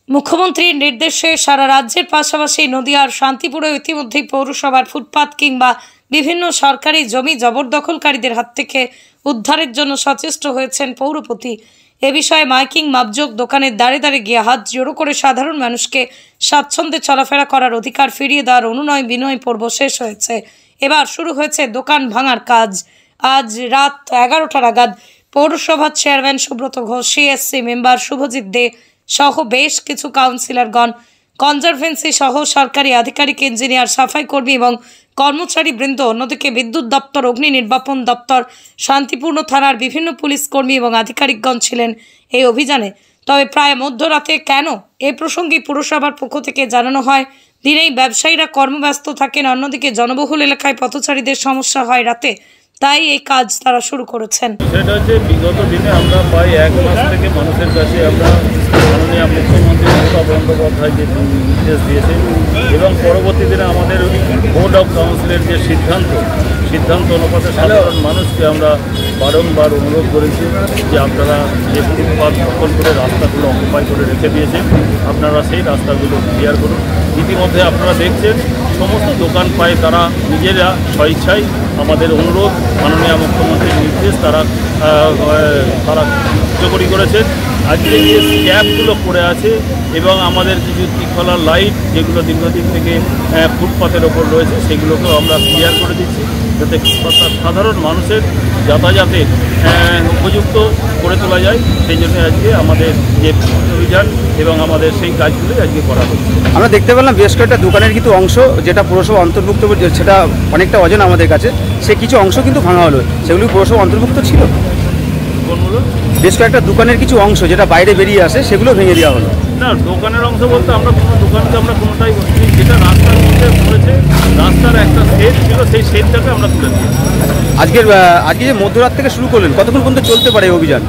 মুখ্যমন্ত্রীর নির্দেশে সারা রাজ্যের পাশাপাশি নদিয়ার শান্তিপুরে ইতিমধ্যেই পৌরসভার ফুটপাত কিংবা বিভিন্ন সরকারি জমি জবরদখলকারীদের হাত থেকে উদ্ধারের জন্য সচেষ্ট হয়েছেন পৌরপতি। এ বিষয়ে মাইকিং মাপজোক দোকানের দাঁড়ে দাঁড়ে গিয়ে হাত জোড়ো করে সাধারণ মানুষকে স্বাচ্ছন্দ্যে চলাফেরা করার অধিকার ফিরিয়ে দেওয়ার অনুনয় বিনয় পর্ব শেষ হয়েছে। এবার শুরু হয়েছে দোকান ভাঙার কাজ। আজ রাত 11টা নাগাদ পৌরসভার chairman Subrata Ghosh, CSC member Shubhajit De সহ বেশ কিছু কাউন্সিলরগণ, কনজারভেন্সি সহ সরকারি আধিকারিক, ইঞ্জিনিয়ার, সাফাই কর্মী এবং কর্মচারী বৃন্দ, অন্যদিকে বিদ্যুৎ দপ্তর, অগ্নি নির্বাপন দপ্তর, শান্তিপূর্ণ থানার বিভিন্ন পুলিশ কর্মী এবং আধিকারিকগণ ছিলেন এই অভিযানে। তবে প্রায় মধ্যরাতে কেন এ প্রসঙ্গে পুরসভার পক্ষ থেকে জানানো হয়, দিনেই ব্যবসায়ীরা কর্মব্যস্ত থাকেন, অন্যদিকে জনবহুল এলাকায় পথচারীদের সমস্যা হয় রাতে, তাই এই কাজ তারা শুরু করেছেন। সেটা হচ্ছে বিগত দিনে আমরা প্রায় 1 মাস থেকে মানুষের কাছে আমরা মাননীয় মুখ্যমন্ত্রী মমতা বন্দ্যোপাধ্যায় যে নির্দেশ দিয়েছেন এবং পরবর্তী দিনে আমাদের বোর্ড অফ কাউন্সিলের যে সিদ্ধান্ত অনুপাতে সাধারণ মানুষকে আমরা বারংবার অনুরোধ করেছি যে আপনারা যে ফুটপাত দখল করে রাস্তাগুলো অকুপাই করে রেখে দিয়েছেন, আপনারা সেই রাস্তাগুলো ক্লিয়ার করুন। ইতিমধ্যে আপনারা দেখছেন সমস্ত দোকান পায় তারা নিজেরা স্বেচ্ছায় আমাদের অনুরোধ, মাননীয় মুখ্যমন্ত্রীর নির্দেশ তারা কার্যকরী করেছেন। আজকে যে স্ক্যাপগুলো পড়ে আছে এবং আমাদের কিছু ত্রিফলার লাইট যেগুলো দীর্ঘদিন থেকে ফুটপাতের ওপর রয়েছে সেগুলোকেও আমরা ক্লিয়ার করে দিচ্ছি যাতে সাধারণ মানুষের যাতায়াতের উপযুক্ত করে তোলা যায়। সেই জন্য আজকে আমাদের যে অভিযান এবং আমাদের সেই কাজগুলোই আজকে করা হচ্ছে। আমরা দেখতে পেলাম বেশ কয়েকটা দোকানের কিন্তু অংশ যেটা পুরসভা অন্তর্ভুক্ত, সেটা অনেকটা অজানা আমাদের কাছে, সে কিছু অংশ কিন্তু ভাঙা হলো, সেগুলি পুরসভা অন্তর্ভুক্ত ছিল। কোনগুলো? বেশ কয়েকটা দোকানের কিছু অংশ যেটা বাইরে বেরিয়ে আসে সেগুলো ভেঙে দেওয়া হলো। না, দোকানের অংশ বলতে আমরা কোনো দোকানকে আমরা কোনোটাই বলছি, যেটা রাস্তার মধ্যে পড়েছে, রাস্তার একটা শেড ছিল, সেই শেডটাকে আমরা তুলে দিই। আজকে যে মধ্যরাত থেকে শুরু করলেন, কতক্ষণ পর্যন্ত চলতে পারে এই অভিযান?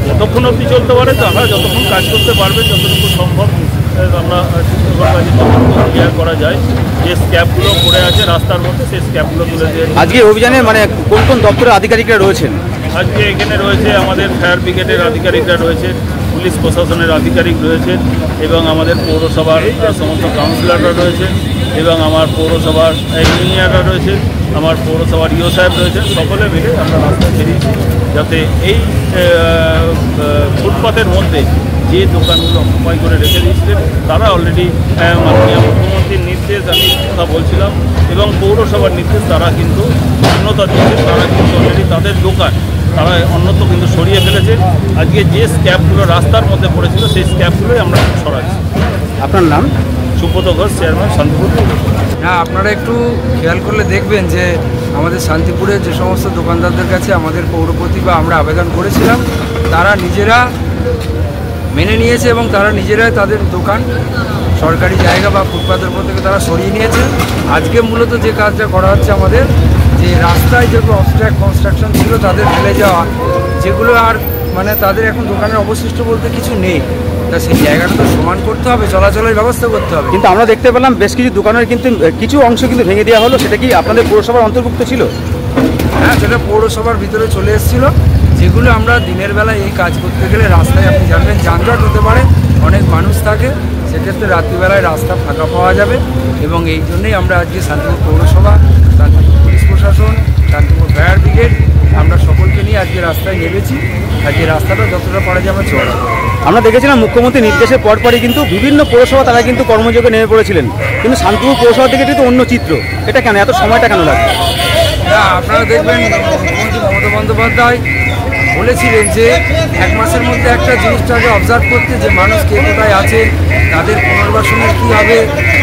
কতক্ষণ অবধি চলতে পারে তারা যতক্ষণ কাজ করতে পারবে, যতটুকু সম্ভব আমরা ক্লিয়ার করা যায়। যে স্ক্যাপগুলো পড়ে আছে রাস্তার মধ্যে সেই স্ক্যাপগুলো তুলে দিয়ে। আজকে অভিযানে মানে কোন কোন দপ্তরের আধিকারিকরা রয়েছেন? আজকে এখানে রয়েছে আমাদের ফায়ার ব্রিগেডের আধিকারিকরা রয়েছে, পুলিশ প্রশাসনের আধিকারিক রয়েছেন এবং আমাদের পৌরসভার সমস্ত কাউন্সিলররা রয়েছেন এবং আমার পৌরসভার ইঞ্জিনিয়াররা রয়েছেন, আমার পৌরসভার ইও সাহেব রয়েছেন। সকলে মিলে আমরা রাস্তায় বেরিয়েছি যাতে এই ফুটপাতের মধ্যে যে দোকানগুলো অকুপাই করে রেখে দিয়েছিলেন তারা অলরেডি মাননীয় মুখ্যমন্ত্রীর নির্দেশ আমি কথা বলছিলাম এবং পৌরসভার নির্দেশ তারা কিন্তু মান্যতা দিয়েছেন, তারা কিন্তু অলরেডি তাদের দোকান তারা অন্যত্র কিন্তু সরিয়ে ফেলেছেন। আজকে যে স্ক্যাপগুলো রাস্তার মধ্যে পড়েছিল সেই স্ক্যাপগুলোই আমরা সরাচ্ছি। আপনার নাম? সুব্রত ঘোষ, চেয়ারম্যান, শান্তিপুর। হ্যাঁ, আপনারা একটু খেয়াল করলে দেখবেন যে আমাদের শান্তিপুরের যে সমস্ত দোকানদারদের কাছে আমাদের পৌরপতি বা আমরা আবেদন করেছিলাম, তারা নিজেরা মেনে নিয়েছে এবং তারা নিজেরাই তাদের দোকান সরকারি জায়গা বা ফুটপাতের উপর থেকে তারা সরিয়ে নিয়েছে। আজকে মূলত যে কাজটা করা হচ্ছে আমাদের, যে রাস্তায় যেগুলো অবস্ট্রাক্ট কনস্ট্রাকশন ছিল তাদের ফেলে যাওয়া, যেগুলো আর মানে তাদের এখন দোকানের অবশিষ্ট বলতে কিছু নেই, তা সেই জায়গাটা তো সমান করতে হবে, চলাচলের ব্যবস্থা করতে হবে। কিন্তু আমরা দেখতে পেলাম বেশ কিছু দোকানের কিন্তু কিছু অংশ কিন্তু ভেঙে দেওয়া হলো, সেটা কি আপনাদের পৌরসভার অন্তর্ভুক্ত ছিল? হ্যাঁ, সেটা পৌরসভার ভিতরে চলে এসেছিলো। যেগুলো আমরা দিনের বেলায় এই কাজ করতে গেলে রাস্তায় আপনি জানবেন যানজট হতে পারে, অনেক মানুষ থাকে, সেক্ষেত্রে রাত্রিবেলায় রাস্তা ফাঁকা পাওয়া যাবে এবং এই জন্যই আমরা আজকে শান্তিপুর পৌরসভা, শান্তিপুর পুলিশ প্রশাসন, শান্তিপুর ফায়ার ব্রিগেড আমরা সকলকে নিয়ে আজকে রাস্তায় নেমেছি। আজকে রাস্তাটা যতটা পারা যাবে চলে। আমরা দেখেছিলাম মুখ্যমন্ত্রীর নির্দেশের পরপরই কিন্তু বিভিন্ন পৌরসভা তারা কিন্তু কর্মযোগে নেমে পড়েছিলেন, কিন্তু শান্তিপুর পৌরসভা থেকে কিন্তু অন্য চিত্র। এটা কেন, এত সময়টা কেন লাগবে? না, আপনারা দেখবেন মুখ্যমন্ত্রী মমতা বন্দ্যোপাধ্যায় বলেছিলেন যে 1 মাসের মধ্যে একটা জিনিসটাকে অবজার্ভ করতে, যে মানুষ কে কোথায় আছে, তাদের পুনর্বাসনের কী হবে,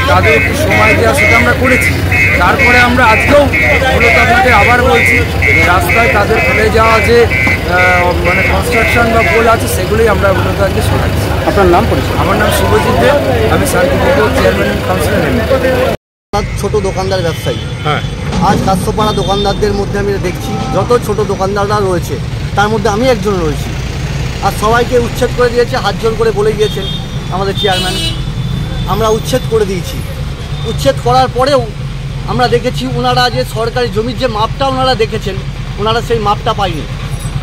তাদের একটু সময় দেওয়া, সেটা আমরা করেছি। তারপরে আমরা আজকেও মূলত আপনাদের আবার বলছি, রাস্তায় তাদের ফেলে যাওয়া যে মানে কনস্ট্রাকশন বা পোল আছে সেগুলোই আমরা মূলত আজকে শোনাচ্ছি। আপনার নাম পরিচয়? আমার নাম শুভজিৎ দে, আমি শান্তিপুর চেয়ারম্যান কাউন্সিলর। ছোট দোকানদার ব্যবসায়ী। হ্যাঁ, আজ কাস্যপাড়া দোকানদারদের মধ্যে আমি দেখছি যত ছোট দোকানদাররা রয়েছে তার মধ্যে আমি একজন রয়েছি। আর সবাইকে উচ্ছেদ করে দিয়েছে, হাত জোর করে বলে গিয়েছেন আমাদের চেয়ারম্যান, আমরা উচ্ছেদ করে দিয়েছি। উচ্ছেদ করার পরেও আমরা দেখেছি ওনারা যে সরকারি জমির যে মাপটা ওনারা দেখেছেন, ওনারা সেই মাপটা পায়নি।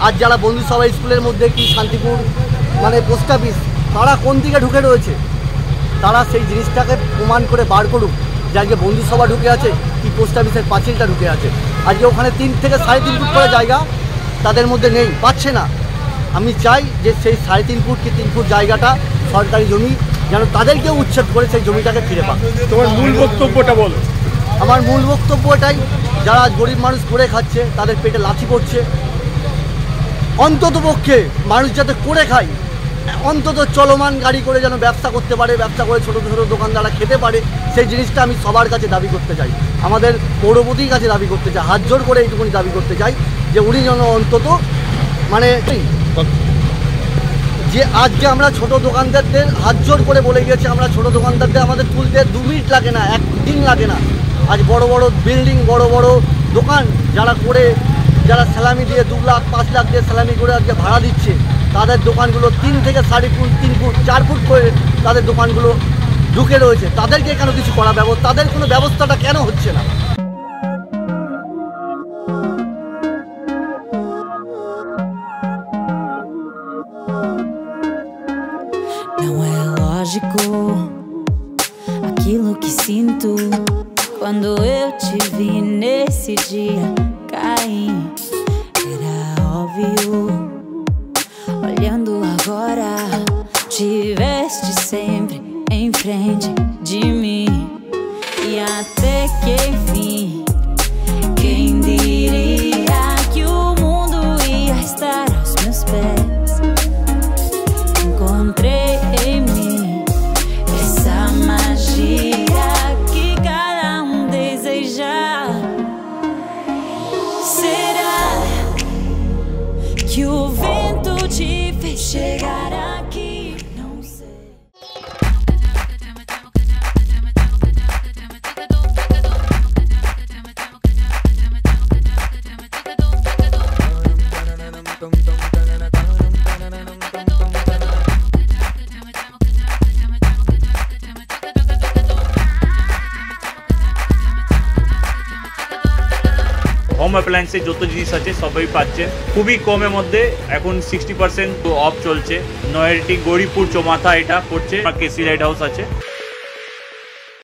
আজ যারা বন্ধুসভা স্কুলের মধ্যে কি শান্তিপুর মানে পোস্ট অফিস তারা কোন দিকে ঢুকে রয়েছে, তারা সেই জিনিসটাকে প্রমাণ করে বার করুক যে আজকে বন্ধুসভা ঢুকে আছে কি পোস্ট অফিসের পাঁচিলটা ঢুকে আছে। আজকে ওখানে 3 থেকে 3.5 ফুট করে জায়গা তাদের মধ্যে নেই, পাচ্ছে না। আমি চাই যে সেই 3.5 ফুট কি 3 ফুট জায়গাটা সরকারি জমি যেন তাদেরকেও উচ্ছেদ করে সেই জমিটাকে ফিরে পাক। তোমার মূল বক্তব্যটা বলো। আমার মূল বক্তব্য এটাই, যারা গরিব মানুষ করে খাচ্ছে তাদের পেটে লাথি পড়ছে, অন্তত পক্ষে মানুষ যাতে করে খায়, অন্তত চলমান গাড়ি করে যেন ব্যবসা করতে পারে, ব্যবসা করে ছোটো ছোটো দোকানদাররা খেতে পারে, সেই জিনিসটা আমি সবার কাছে দাবি করতে চাই, আমাদের পৌরপতির কাছে দাবি করতে চাই, হাত জোর করে এইটুকুনি দাবি করতে চাই যে উনি যেন অন্তত মানে যে আজকে আমরা ছোট দোকানদারদের হাত জোর করে বলে গিয়েছি, আমরা ছোট দোকানদারদের আমাদের তুলতে 2 মিনিট লাগে না, 1 দিন লাগে না। আজ বড় বড় বিল্ডিং, বড় বড় দোকান যারা করে, যারা স্যালামি দিয়ে 2 লাখ 5 লাখ দিয়ে স্যালামি করে আজকে ভাড়া দিচ্ছে, তাদের দোকানগুলো 3 থেকে 3.5 ফুট 3 ফুট 4 ফুট করে তাদের দোকানগুলো ঢুকে রয়েছে। তাদেরকে কেন কিছু করা তাদের কোনো ব্যবস্থাটা কেন হচ্ছে না? Não é lógico aquilo que sinto quando eu te vi nesse dia cair. Era óbvio, olhando agora, tiveste sempre em frente de mim. E até que enfim, quem diria que o mundo ia estar aos meus pés? Encontrei em mim essa magia que cada deseja. Será que o vento te fez chegar aqui? Não sei. Home অ্যাপ্লায়েন্সে যত জিনিস আছে সবই পাচ্ছে খুবই কমের মধ্যে। এখন 60% অফ চলছে। নয়ারটি গৌরীপুর চৌমাথা এটা পড়ছে, কেসি লাইট হাউস আছে।